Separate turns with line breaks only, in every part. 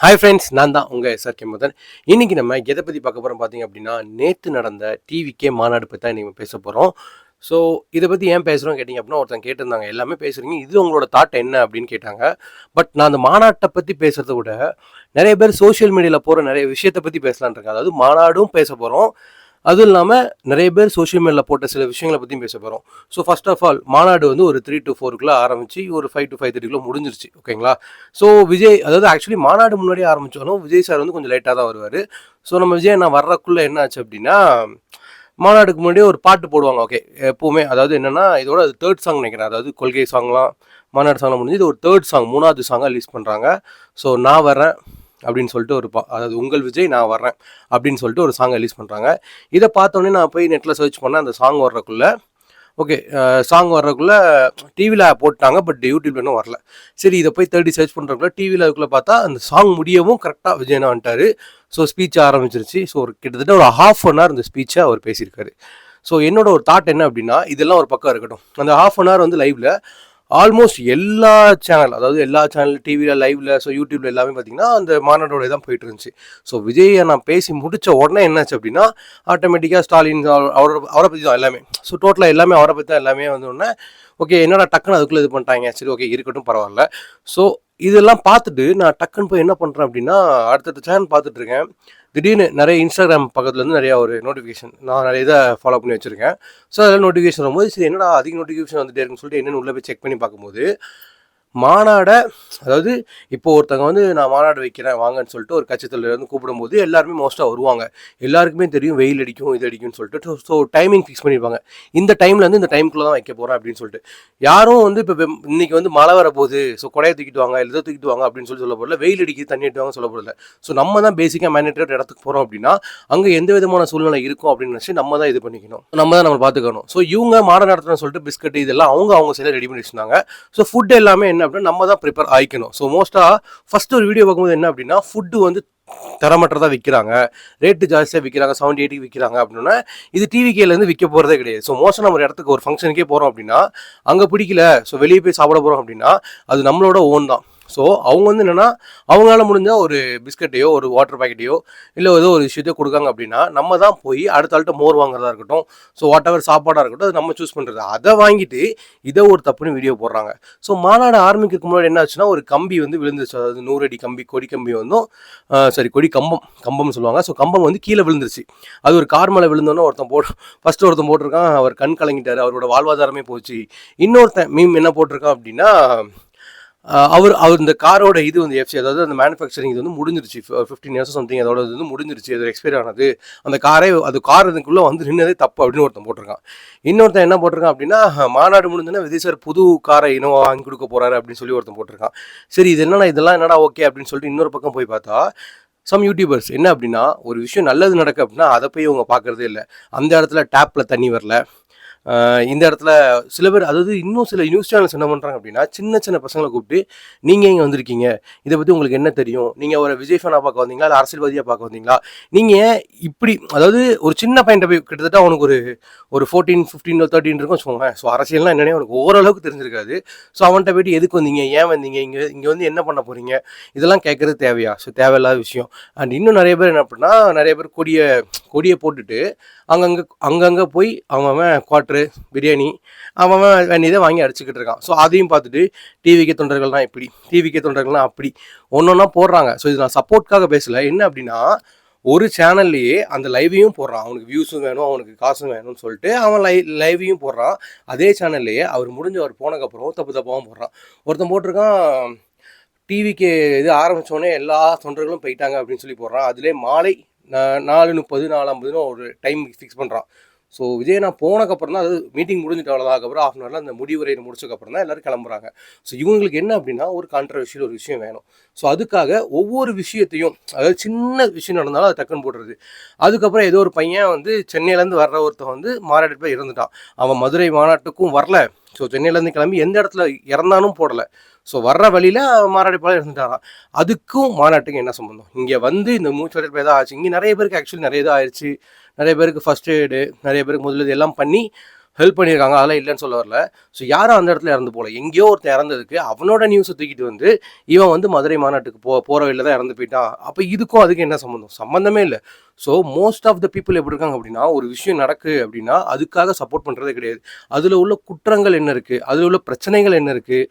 Hi friends, நான் தான் உங்கள் எஸ்ஆர்கே முதன். இன்றைக்கி நம்ம எதை பற்றி பார்க்க போகிறோம் பார்த்தீங்க அப்படின்னா, நேற்று நடந்த டிவிகே மாநாடு பற்றி தான் இன்றைக்கி பேச போகிறோம். ஸோ இதை பற்றி ஏன் பேசுகிறோம் கேட்டிங்க அப்படின்னா, ஒருத்தங்க கேட்டிருந்தாங்க, எல்லாமே பேசுகிறீங்க, இது உங்களோட தாட் என்ன அப்படின்னு கேட்டாங்க. பட் நான் அந்த மாநாட்டை பற்றி பேசுகிறத விட நிறைய பேர் சோஷியல் மீடியாவில் போகிற நிறைய விஷயத்தை பற்றி பேசலான் இருக்கேன். அதாவது மாநாடும் பேச போகிறோம், அதுவும் இல்லாமல் நிறைய பேர் சோஷியல் மீடியாவில் போட்ட சில விஷயங்களை பற்றியும் பேச போகிறோம். ஸோ ஃபர்ஸ்ட் ஆஃப் ஆல், மாநாடு வந்து ஒரு 3 to 4 ஆரம்பித்து ஒரு 5 to 5:30 முடிஞ்சிருச்சு, ஓகேங்களா? ஸோ விஜய், அதாவது ஆக்சுவலி மாநாடு முன்னாடியே ஆரம்பித்தாலும் விஜய் சார் வந்து கொஞ்சம் லேட்டாக தான் வருவார். ஸோ நம்ம விஜய் நான் வர்றதுக்குள்ளே என்ன ஆச்சு அப்படின்னா, மாநாடுக்கு முன்னாடியே ஒரு பாட்டு போடுவாங்க. ஓகே, எப்போவுமே அதாவது என்னென்னா, இதோட அது 3rd சாங் நினைக்கிறேன். அதாவது கொள்கை சாங்லாம் மாநாடு சாங்லாம் முடிஞ்சு இது ஒரு 3rd சாங், 3வது சாங்காக ரிலீஸ் பண்ணுறாங்க. ஸோ நான் வரேன் அப்படின்னு சொல்லிட்டு அதாவது உங்கள் விஜய் நான் வர்றேன் அப்படின்னு சொல்லிட்டு ஒரு சாங் ரிலீஸ் பண்ணுறாங்க. இதை பார்த்தோன்னே நான் போய் நெட்டில் சர்ச் பண்ணேன். அந்த சாங் வர்றதுக்குள்ளே சாங் வர்றதுக்குள்ளே டிவியில் போட்டாங்க, பட் யூடியூப்ல இன்னும் வரல. சரி, இதை போய் தேடி சர்ச் பண்ணுறதுக்குள்ள டிவியில் அதுக்குள்ளே பார்த்தா அந்த சாங் முடியவும் கரெக்டாக விஜயனா வந்துட்டார். ஸோ ஸ்பீச் ஆரம்பிச்சிருச்சு. ஸோ கிட்டத்தட்ட ஒரு 1/2 hour இந்த ஸ்பீச்சை அவர் பேசியிருக்காரு. ஸோ என்னோட ஒரு தாட் என்ன அப்படின்னா, இதெல்லாம் ஒரு பக்கம் இருக்கட்டும், அந்த 1/2 hour வந்து லைவில் ஆல்மோஸ்ட் எல்லா சேனல், அதாவது எல்லா சேனல், டிவியில், லைவில், ஸோ யூடியூப்ல எல்லாமே பார்த்தீங்கன்னா அந்த மாநாடோட தான் போயிட்டு இருந்துச்சு. ஸோ விஜயை நான் பேசி முடித்த உடனே என்னாச்சு அப்படின்னா, ஆட்டோமேட்டிக்காக ஸ்டாலின் அவரை பற்றி தான் எல்லாமே. ஸோ டோட்டலாக எல்லாமே அவரை பற்றி தான் எல்லாமே வந்து உடனே ஓகே, என்னடா டக்குன்னு அதுக்குள்ளே இது பண்ணிட்டாங்க. சரி, ஓகே, இருக்கட்டும், பரவாயில்ல. ஸோ இதெல்லாம் பார்த்துட்டு நான் டக்குன்னு போய் என்ன பண்ணுறேன் அப்படின்னா, அடுத்தடுத்த சேனல் பார்த்துட்டு இருக்கேன். திடீர்னு நிறைய இன்ஸ்டாகிராம் பக்கத்துலேருந்து நிறையா ஒரு நோட்டிஃபிகேஷன், நான் நிறைய இதை ஃபாலோ பண்ணி வச்சுருக்கேன். ஸோ அதில் நோட்டிஃபிகேஷன் வரும்போது, சரி என்னடா அதிக நோட்டிஃபிகேஷன் வந்துட்டே இருக்குன்னு சொல்லிட்டு என்னென்னு உள்ளே போய் செக் பண்ணி பார்க்கும்போது, மாநாடை, அதாவது இப்போ ஒருத்தங்க வந்து நான் மாநாடு வைக்கிறேன் வாங்கன்னு சொல்லிட்டு ஒரு கட்சி தலைவர் வந்து கூப்பிடும்போது எல்லாருமே மோஸ்ட்டாக வருவாங்க. எல்லாருக்குமே தெரியும் வெயில் அடிக்கும், இது அடிக்கும்னு சொல்லிட்டு. ஸோ டைமிங் ஃபிக்ஸ் பண்ணியிருப்பாங்க, இந்த டைம்லேருந்து இந்த டைமுக்குள்ளே தான் வைக்க போகிறேன் அப்படின்னு சொல்லிட்டு. யாரும் வந்து இப்போ இன்னைக்கு வந்து மழை வர போகுது, ஸோ கொடையை தூக்கிட்டு வாங்க, இல்லை தூக்கிட்டு வாங்க அப்படின்னு சொல்ல போடல, வெயில் அடிக்குது தண்ணி எடுத்து வாங்க சொல்ல போடல. ஸோ நம்ம தான் பேசிக்காக மேனேட்டர் இடத்துக்கு போகிறோம் அப்படின்னா அங்கே எந்த விதமான சூழ்நிலை இருக்கும் அப்படின்னு நினச்சி நம்ம தான் இது பண்ணிக்கணும், நம்ம தான் நம்ம பார்த்துக்கணும். ஸோ இவங்க மாநாடு நடத்துறேன்னு சொல்லிட்டு பிஸ்கட் இதெல்லாம் அவங்க சைடில் ரெடி பண்ணி வச்சுருந்தாங்க. ஸோ ஃபுட் எல்லாமே என்ன அப்படின்னா நம்ம தான் ப்ரிப்பேர் ஆகிக்கணும். ஸோ மோஸ்ட்டாக ஃபஸ்ட்டு ஒரு வீடியோ பார்க்கும்போது என்ன அப்படின்னா, ஃபுட்டு வந்து தரமற்றதாக விற்கிறாங்க, ரேட்டு ஜாஸ்தியாக விற்கிறாங்க, 70-80 விற்கிறாங்க அப்படின்னா, இது டிவிகேலேருந்து விற்க போகிறதே கிடையாது. ஸோ மோஸ்ட்டாக நம்ம ஒரு இடத்துக்கு ஒரு ஃபங்க்ஷனுக்கே போகிறோம் அப்படின்னா, அங்கே பிடிக்கல, ஸோ வெளியே போய் சாப்பிட போகிறோம் அப்படின்னா அது நம்மளோட ஓன் தான். ஸோ அவங்க வந்து என்னென்னா, அவங்களால முடிஞ்சால் ஒரு பிஸ்கட்டையோ ஒரு வாட்டர் பேக்கெட்டையோ இல்லை ஏதோ ஒரு விஷயத்தையோ கொடுக்காங்க அப்படின்னா, நம்ம தான் போய் அடுத்த ஆள்கிட்ட மோர் வாங்குறதா இருக்கட்டும், ஸோ வாட் எவர் சாப்பாடாக இருக்கட்டும், அது நம்ம சூஸ் பண்ணுறது. அதை வாங்கிட்டு இதை ஒரு தப்புன்னு வீடியோ போடுறாங்க. ஸோ மாநாடு ஆரம்பிக்கிறதுக்கு முன்னாடி என்ன ஆச்சுன்னா, ஒரு கம்பி வந்து விழுந்துருச்சு. அதாவது 100 அடி கம்பி, கொடி கம்பி வந்தும் கொடி கம்பம்னு சொல்லுவாங்க. ஸோ கம்பம் வந்து கீழே விழுந்துருச்சு. அது ஒரு கார் மேலே விழுந்தோன்னே ஒருத்தன் போட்டிருக்கான், அவர் கண் கலங்கிட்டார், அவரோட வாழ்வாதாரமே போச்சு. இன்னொருத்தன் மீம் என்ன போட்டிருக்கான் அப்படின்னா, அவர் இந்த காரோட இது வந்து எஃப்சி, அதாவது அந்த மேனுஃபேக்சரிங் இது வந்து முடிஞ்சிருச்சு, 15 years சம்திங் அதோட இது வந்து முடிஞ்சிருச்சு, அது எக்ஸ்பைரி ஆனது, அந்த கார் இதுக்குள்ளே வந்து நின்னதே தப்பு அப்படின்னு ஒருத்தன் போட்டிருக்கான். இன்னொருத்தன் என்ன போட்டிருக்கான் அப்படின்னா, மாநாடு முடிஞ்சோன்னா விஜய் சார் புது காரை இனோவா வாங்கி கொடுக்க போறாரு அப்படின்னு சொல்லி ஒருத்தன் போட்டிருக்கான். சரி, இதெல்லாம் என்னடா ஓகே அப்படின்னு சொல்லிட்டு இன்னொரு பக்கம் போய் பார்த்தா, சம் யூடியூபர்ஸ் என்ன அப்படின்னா, ஒரு விஷயம் நல்லது நடக்கு அப்படின்னா அதை போய் இவங்க பார்க்குறதே இல்லை. அந்த இடத்துல டேப்பில் தண்ணி வரல, இந்த இடத்துல சில பேர், அதாவது இன்னும் சில நியூஸ் சேனல்ஸ் என்ன பண்ணுறாங்க அப்படின்னா, சின்ன சின்ன பசங்களை கூப்பிட்டு, நீங்கள் இங்கே வந்திருக்கீங்க, இதை பற்றி உங்களுக்கு என்ன தெரியும், நீங்கள் ஒரு விஜய் ஃபேனாக பார்க்க வந்தீங்களா இல்லை அரசியல்வாதியாக பார்க்க வந்தீங்களா, நீங்கள் இப்படி, அதாவது ஒரு சின்ன பையன்ட்ட போய் கிட்டத்தட்ட அவனுக்கு ஒரு 14, 15, 13 இருக்கும் வச்சுக்கோங்க. ஸோ அரசியல்னால் என்னென்ன அவனுக்கு ஓரளவுக்கு தெரிஞ்சிருக்காது. ஸோ அவன்கிட்ட போயிட்டு எதுக்கு வந்தீங்க, ஏன் வந்தீங்க, இங்கே வந்து என்ன பண்ண போகிறீங்க, இதெல்லாம் கேட்குறது தேவையா? ஸோ தேவையில்லாத விஷயம். அண்ட் இன்னும் நிறைய பேர் என்ன பண்ணால், நிறைய பேர் கொடியை போட்டுட்டு அங்கங்கே போய் அவன் குவாட்ரு பிரியாணி அவன் வேண்டியதை வாங்கி அடிச்சுக்கிட்டு இருக்கான். ஸோ அதையும் பார்த்துட்டு டிவிகே தொண்டர்கள்லாம் இப்படி, டிவிகே தொண்டர்கள்லாம் அப்படி ஒன்றா போடுறாங்க. ஸோ இது நான் சப்போர்ட்காக பேசலை. என்ன அப்படின்னா, ஒரு சேனல்லையே அந்த லைவையும் போடுறான், அவனுக்கு வியூஸும் வேணும், அவனுக்கு காசும் வேணும்னு சொல்லிட்டு அவன் லைவையும் போடுறான். அதே சேனல்லையே அவர் போனதுக்கப்புறம் தப்பாகவும் போடுறான். ஒருத்தன் போட்டிருக்கான், டிவிக்கு இது ஆரம்பித்தோடனே எல்லா தொண்டர்களும் போயிட்டாங்க அப்படின்னு சொல்லி போடுறான். அதிலே மாலை 4:30, 4:50 ஒரு டைம் ஃபிக்ஸ் பண்ணுறான். ஸோ விஜய் நான் போனதுக்கப்புறம் தான், அது மீட்டிங் முடிஞ்சிட்டு அவ்வளோதான், அதுக்கப்புறம் 1/2 hour அந்த முடிவுரை முடிச்சதுக்கப்புறம் தான் எல்லோரும் கிளம்புறாங்க. ஸோ இவங்களுக்கு என்ன அப்படின்னா, ஒரு கான்ட்ரவர்ஷியல் ஒரு விஷயம் வேணும். ஸோ அதுக்காக ஒவ்வொரு விஷயத்தையும், அதாவது சின்ன விஷயம் நடந்தாலும் அதை டக்குன்னு போடுறது. அதுக்கப்புறம் ஏதோ ஒரு பையன் வந்து சென்னையிலேருந்து வர்ற ஒருத்தன் வந்து மாநாடு போய் இறந்துட்டான். அவன் மதுரை மாநாட்டுக்கும் வரல. ஸோ சென்னையிலேருந்து கிளம்பி எந்த இடத்துல இறந்தானும் போடலை. ஸோ வர்ற வழியில் மாநாடு இருந்துட்டாராம். அதுக்கும் மாநாட்டுக்கு என்ன சம்பந்தம்? இங்கே வந்து இந்த மூச்சு எதாவது ஆச்சு. இங்கே நிறைய பேருக்கு ஆக்சுவலி நிறைய இதாக ஆயிடுச்சு. நிறைய பேருக்கு ஃபர்ஸ்ட் எய்டு, நிறைய பேருக்கு முதலீடு எல்லாம் பண்ணி ஹெல்ப் பண்ணியிருக்காங்க, அதெல்லாம் இல்லைன்னு சொல்ல வரல. ஸோ யாரும் அந்த இடத்துல இறந்து போகல. எங்கேயோ ஒருத்தன் இறந்ததுக்கு அவனோட நியூஸை தூக்கிட்டு வந்து இவன் வந்து மதுரை மாநாட்டுக்கு போகிற வழியில் தான் இறந்து போயிட்டான். அப்போ இதுக்கும் அதுக்கு என்ன சம்மந்தம்? சம்மந்தமே இல்லை. So most of the people எப்படி இருக்காங்க அப்படின்னா, ஒரு விஷயம் நடக்கு அப்படின்னா அதுக்காக சப்போர்ட் பண்ணுறதே கிடையாது. அதில் உள்ள குற்றங்கள் என்ன இருக்குது, அதில் உள்ள பிரச்சனைகள் என்ன இருக்குது,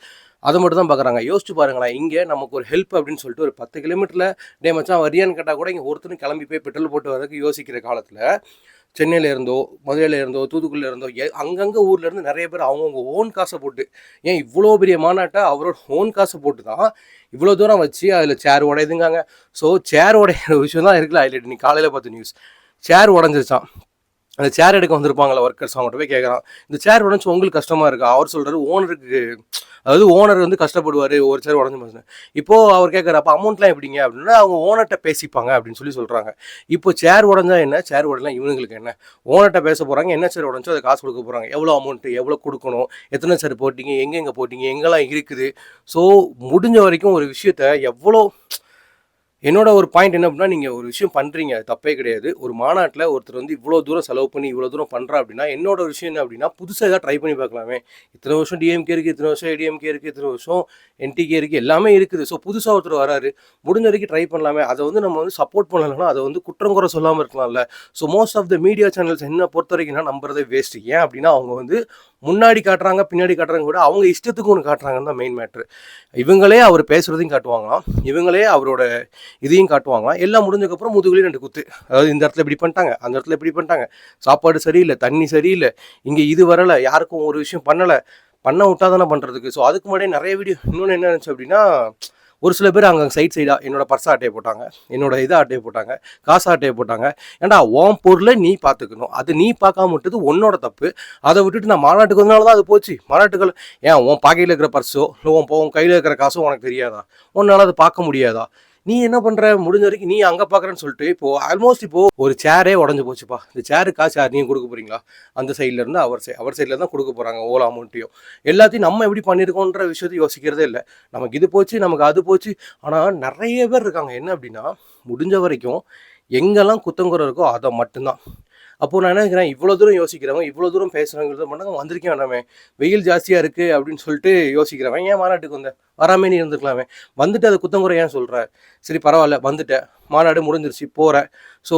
அதை மட்டும் தான் பார்க்குறாங்க. யோசிச்சு பாருங்களேன், இங்கே நமக்கு ஒரு ஹெல்ப் அப்படின்னு சொல்லிட்டு ஒரு 10 கிலோமீட்டரில் டே மச்சான் வரியான்னு கேட்டால் கூட இங்கே ஒருத்தரும் கிளம்பி போய் பெட்ரோல் போட்டு வரதுக்கு யோசிக்கிற காலத்தில் சென்னையில் இருந்தோ, மதுரையில் இருந்தோ, தூத்துக்குடியில் இருந்தோ, அங்கங்கே ஊரில் இருந்து நிறைய பேர் அவங்கவுங்க ஓன் காசை போட்டு, ஏன் இவ்வளோ பெரிய மாநாட்டை அவரோட ஓன் காசை போட்டு தான் இவ்வளோ தூரம் வச்சு அதில் சேர் உடையுதுங்காங்க. ஸோ சேர் உடையிற விஷயம் தான் இருக்குல்ல ஹைலைட். நீ காலையில் பார்த்த நியூஸ், சேர் உடஞ்சிருச்சான். அந்த சேர் எடுக்க வந்திருப்பாங்களா ஒர்க்கர்ஸ், அவங்கள்ட்ட போய் கேட்குறான், இந்த சேர் உடஞ்சி உங்களுக்கு கஷ்டமாக இருக்கா? அவர் சொல்கிறாரு ஓனருக்கு, அதாவது ஓனர் வந்து கஷ்டப்படுவார் ஒரு சேர் உடஞ்சி போச்சு. இப்போது அவர் கேட்குற அப்போ அமௌண்ட்லாம் எப்படிங்க அப்படின்னா, அவங்க ஓனர்கிட்ட பேசிப்பாங்க அப்படின்னு சொல்லி சொல்கிறாங்க. இப்போ சேர் உடஞ்சா என்ன, சேர் உடலாம் இவங்களுக்கு என்ன, ஓனர்கிட்ட பேச போகிறாங்க, என்ன சேர் உடஞ்சோ அதை காசு கொடுக்க போகிறாங்க, எவ்வளோ அமௌண்ட்டு, எவ்வளோ கொடுக்கணும், எத்தனை சேர் போட்டிங்க, எங்கெங்கே போட்டிங்க, எங்கெல்லாம் இருக்குது. ஸோ முடிஞ்ச வரைக்கும் ஒரு விஷயத்த எவ்வளோ, என்னோட ஒரு பாயிண்ட் என்ன அப்படின்னா, நீங்கள் ஒரு விஷயம் பண்ணுறீங்க, அது தப்பே கிடையாது. ஒரு மாநாட்டில் ஒருத்தர் வந்து இவ்வளோ தூரம் செலவு பண்ணி இவ்வளோ தூரம் பண்ணுறா அப்படின்னா, என்னோட விஷயம் என்ன அப்படின்னா, புதுசாக ஏதாவது ட்ரை பண்ணி பார்க்கலாமே. இத்தனை வருஷம் டிஎம்கே இருக்குது, இத்தனை வருஷம் ஏடிஎம்கே இருக்குது, இத்தனை வருஷம் என்டிகே இருக்குது, எல்லாமே இருக்குது. ஸோ புதுசாக ஒருத்தர் வராரு, முடிஞ்ச வரைக்கும் ட்ரை பண்ணலாமே. அதை வந்து நம்ம வந்து சப்போர்ட் பண்ணலைன்னா அதை வந்து குற்றம் குறை சொல்லாமல் இருக்கலாம்ல. So most of the media channels என்ன பொறுத்த வரைக்கும் நான் நம்புறதே வேஸ்ட்டு. ஏன் அப்படின்னா, அவங்க வந்து முன்னாடி காட்டுறாங்க, பின்னாடி காட்டுறாங்க கூட அவங்க இஷ்டத்துக்கு ஒன்று காட்டுறாங்கன்னு தான் மெயின் மேட்ரு. இவங்களே அவர் பேசுகிறதையும் காட்டுவாங்களாம், இவங்களே அவரோட இதையும் காட்டுவாங்களாம். எல்லாம் முடிஞ்சதுக்கப்புறம் முதுகுலேயும் 2 குத்து. அதாவது இந்த இடத்துல இப்படி பண்ணிட்டாங்க, அந்த இடத்துல இப்படி பண்ணிட்டாங்க, சாப்பாடு சரியில்லை, தண்ணி சரியில்லை, இங்கே இது வரலை, யாருக்கும் ஒரு விஷயம் பண்ணலை, பண்ண விட்டா தானே பண்ணுறதுக்கு. ஸோ அதுக்கு முன்னாடியே நிறைய வீடியோ. இன்னொன்று என்ன இருந்துச்சு அப்படின்னா, ஒரு சில பேர் அங்கே சைடாக என்னோட பர்ஸை ஆட்டையை போட்டாங்க, என்னோட இதை ஆட்டையை போட்டாங்க, காசு ஆட்டையை போட்டாங்க. ஏன்டா உன் பொருளை நீ பார்த்துக்கணும், அது நீ பார்க்காம விட்டது உன்னோட தப்பு. அதை விட்டுட்டு நான் மாநாட்டுக்கு வந்தனால தான் அது போச்சு. மாநாட்டுகள் ஏன் உன் பாக்கையில் இருக்கிற பர்ஸோ இல்லை உன் கையில் இருக்கிற காசோ உனக்கு தெரியாதா? உன்னால் அதை பார்க்க முடியாதா? நீ என்ன பண்ணுற, முடிஞ்ச வரைக்கும் நீ அங்கே பார்க்குறேன்னு சொல்லிட்டு இப்போது ஆல்மோஸ்ட் இப்போது ஒரு சேரே உடஞ்சி போச்சுப்பா. இந்த சேருக்கா சேர் நீங்கள் கொடுக்க போகிறீங்களா? அந்த சைட்லேருந்து அவர் சைடில் தான் கொடுக்க போகிறாங்க ஓலா அமௌண்ட்டையும். எல்லாத்தையும் நம்ம எப்படி பண்ணியிருக்கோன்ற விஷயத்தை யோசிக்கிறதே இல்லை. நமக்கு இது போச்சு, நமக்கு அது போச்சு. ஆனால் நிறைய பேர் இருக்காங்க என்ன அப்படின்னா, முடிஞ்ச வரைக்கும் எங்கெல்லாம் குத்தங்குறை இருக்கோ அதை மட்டும்தான். அப்போது நான் என்ன நினைக்கிறேன், இவ்வளோ தூரம் யோசிக்கிறவங்க, இவ்வளோ தூரம் பேசுகிறவங்க பண்ணாங்க, வந்திருக்கே வேண்டாமே, வெயில் ஜாஸ்தியாக இருக்குது அப்படின்னு சொல்லிட்டு யோசிக்கிறவன் ஏன் மாநாட்டுக்கு வந்தேன், வராமே நீ இருந்துக்கலாமே, வந்துட்டு அதை குத்தங்குறை ஏன் சொல்கிற? சரி பரவாயில்ல, வந்துட்டேன், மாநாடு முடிஞ்சிருச்சு, போகிறேன். ஸோ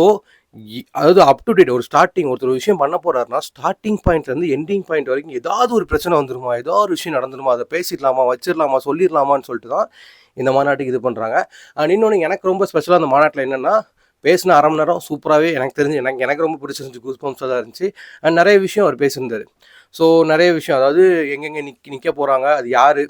அதாவது அப் டு டேட் ஒரு ஸ்டார்டிங், ஒருத்தர் ஒரு விஷயம் பண்ண போகிறாருன்னா ஸ்டார்டிங் பாயிண்ட்லேருந்து எண்டிங் பாயிண்ட் வரைக்கும் ஏதாவது ஒரு பிரச்சனை வந்துருமா, ஏதாவது ஒரு விஷயம் நடந்துருமா, அதை பேசிடலாமா, வச்சிடலாமா, சொல்லிடலாமான்னு சொல்லிட்டு தான் இந்த மாநாட்டுக்கு இது பண்ணுறாங்க. அண்ட் இன்னொன்று எனக்கு ரொம்ப ஸ்பெஷலாக அந்த மாநாட்டில் என்னென்னா, பேசின 1/2 மணி நேரம் சூப்பராகவே எனக்கு தெரிஞ்சு எனக்கு ரொம்ப பிடிச்சிருந்துச்சு, கூஸ் பம்ப்ஸாக தான் இருந்துச்சு. அண்ட் நிறைய விஷயம் அவர் பேசியிருந்தார். ஸோ நிறைய விஷயம், அதாவது எங்கெங்கே நிற்க போகிறாங்க, அது யார்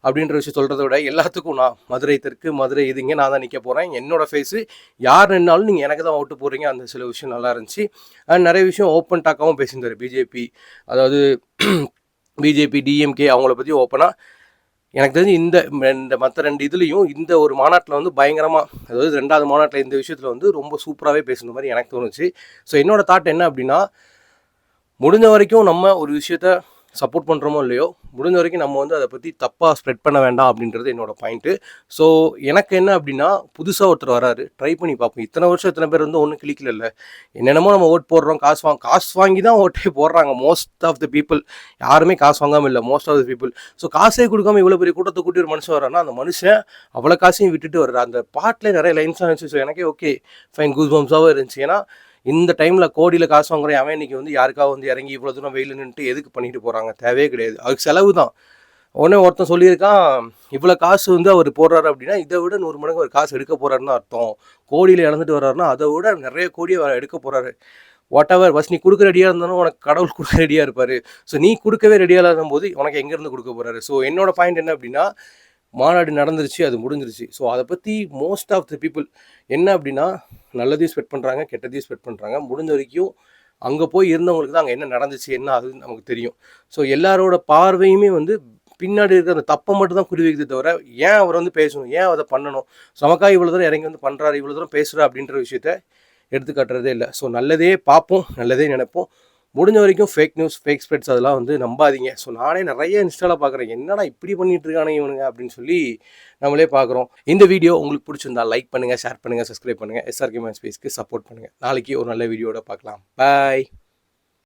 அப்படின்ற விஷயம் சொல்கிறத விட எல்லாத்துக்கும் நான் மதுரை தெற்கு, மதுரை இதுங்க நான் தான் நிற்க போகிறேன், என்னோடய ஃபேஸு, யார் நின்னாலும் நீங்கள் எனக்கு தான் ஓட்டு போடுறீங்க, அந்த சில விஷயம் நல்லா இருந்துச்சு. அண்ட் நிறைய விஷயம் ஓப்பன் டாக்காகவும் பேசியிருந்தார். பிஜேபி, அதாவது பிஜேபி, டிஎம்கே அவங்கள பற்றி ஓப்பனாக எனக்கு தெரிஞ்சு இந்த மற்ற 2 இதுலேயும் இந்த ஒரு மாநாட்டில் வந்து பயங்கரமாக, அதாவது 2வது மாநாட்டில் இந்த விஷயத்தில் வந்து ரொம்ப சூப்பராகவே பேசுன மாதிரி எனக்கு தோணுச்சு. ஸோ என்னோடய தாட் என்ன அப்படின்னா, முடிஞ்ச வரைக்கும் நம்ம ஒரு விஷயத்த சப்போர்ட் பண்ணுறோமோ இல்லையோ, முடிஞ்ச வரைக்கும் நம்ம வந்து அதை பற்றி தப்பாக ஸ்ப்ரெட் பண்ண வேண்டாம் அப்படின்றது என்னோடய பாயிண்ட்டு. ஸோ எனக்கு என்ன அப்படின்னா, புதுசாக ஒருத்தர் வராரு, ட்ரை பண்ணி பார்ப்போம். இத்தனை வருஷம் இத்தனை பேர் வந்து ஒன்றும் கிளிக்கல, என்னென்னமோ நம்ம ஓட் போடுறோம், காசு வாங்கி தான் ஓட்டே போடுறாங்க மோஸ்ட் ஆஃப் த பீப்புள். யாருமே காசு வாங்காமல் இல்லை, most of the people. So காசே கொடுக்காம இவ்வளோ பெரிய கூட்டத்தை கூட்டி ஒரு மனுஷன் வரான்னா, அந்த மனுஷன் அவ்வளோ காசையும் விட்டுட்டு வர்றாரு. அந்த பாட்டில் நிறைய லைன்ஸாக இருந்துச்சு. ஸோ எனக்கே ஓகே ஃபைன், கூஸ் பம்ப்ஸாகவும் இருந்துச்சு. ஏன்னா இந்த டைமில் கோடியில் காசு வாங்குறேன் அவன் இன்றைக்கி வந்து யாருக்காக வந்து இறங்கி இவ்வளோ தூரம் வெயில் நின்றுட்டு எதுக்கு பண்ணிட்டு போகிறாங்க? தேவையே கிடையாது, அதுக்கு செலவு தான். உடனே ஒருத்தன் சொல்லியிருக்கான், இவ்வளோ காசு வந்து அவர் போடுறாரு அப்படின்னா இதை விட 100 மடங்கு அவர் காசு எடுக்க போகிறாருன்னு அர்த்தம். கோடியில் இழந்துட்டு வர்றாருன்னா அதை விட நிறைய கோடியை எடுக்க போகிறாரு. வாட் எவர், ஃபஸ்ட் நீ கொடுக்க ரெடியாக இருந்தாலும் உனக்கு கடவுள் கொடுக்க ரெடியாக இருப்பார். ஸோ நீ கொடுக்கவே ரெடியாக இல்லாத போது உனக்கு எங்கேருந்து கொடுக்க போகிறாரு? ஸோ என்னோட பாயிண்ட் என்ன அப்படின்னா, மாநாடு நடந்துருச்சு, அது முடிஞ்சிருச்சு. ஸோ அதை பற்றி மோஸ்ட் ஆஃப் த பீப்புள் என்ன அப்படின்னா, நல்லதையும் ஸ்ப்ரெட் பண்ணுறாங்க, கெட்டதையும் ஸ்ப்ரெட் பண்ணுறாங்க. முடிஞ்ச வரைக்கும் அங்கே போய் இருந்தவங்களுக்கு தான் அங்கே என்ன நடந்துச்சு, என்ன ஆகுதுன்னு நமக்கு தெரியும். ஸோ எல்லாரோட பார்வையுமே வந்து பின்னாடி இருக்கிற அந்த தப்பை மட்டும் தான் குறி வைக்கிறதே தவிர, ஏன் அவர் வந்து பேசணும், ஏன் அதை பண்ணணும், நமக்காக இவ்வளோ தூரம் இறங்கி வந்து பண்ணுறாரு, இவ்வளோ தூரம் பேசுகிறா அப்படின்ற விஷயத்த எடுத்துக்காட்டுறதே இல்லை. ஸோ நல்லதே பார்ப்போம், நல்லதே நினைப்போம். முடிஞ்ச வரைக்கும் ஃபேக் நியூஸ், ஃபேக் ஸ்ப்ரெட்ஸ் அதெல்லாம் வந்து நம்பாதீங்க. ஸோ நானே நிறைய இன்ஸ்டாவில் பார்க்குறேன், என்னடா இப்படி பண்ணிட்டு இருக்கானே இவனுங்க அப்படின்னு சொல்லி நம்மளே பார்க்குறோம். இந்த வீடியோ உங்களுக்கு பிடிச்சிருந்தா லைக் பண்ணுங்கள், ஷேர் பண்ணுங்கள், சப்ஸ்கிரைப் பண்ணுங்கள். SRK Mind Spaceக்கு சப்போர்ட் பண்ணுங்கள். நாளைக்கு ஒரு நல்ல வீடியோட பார்க்கலாம். பாய்.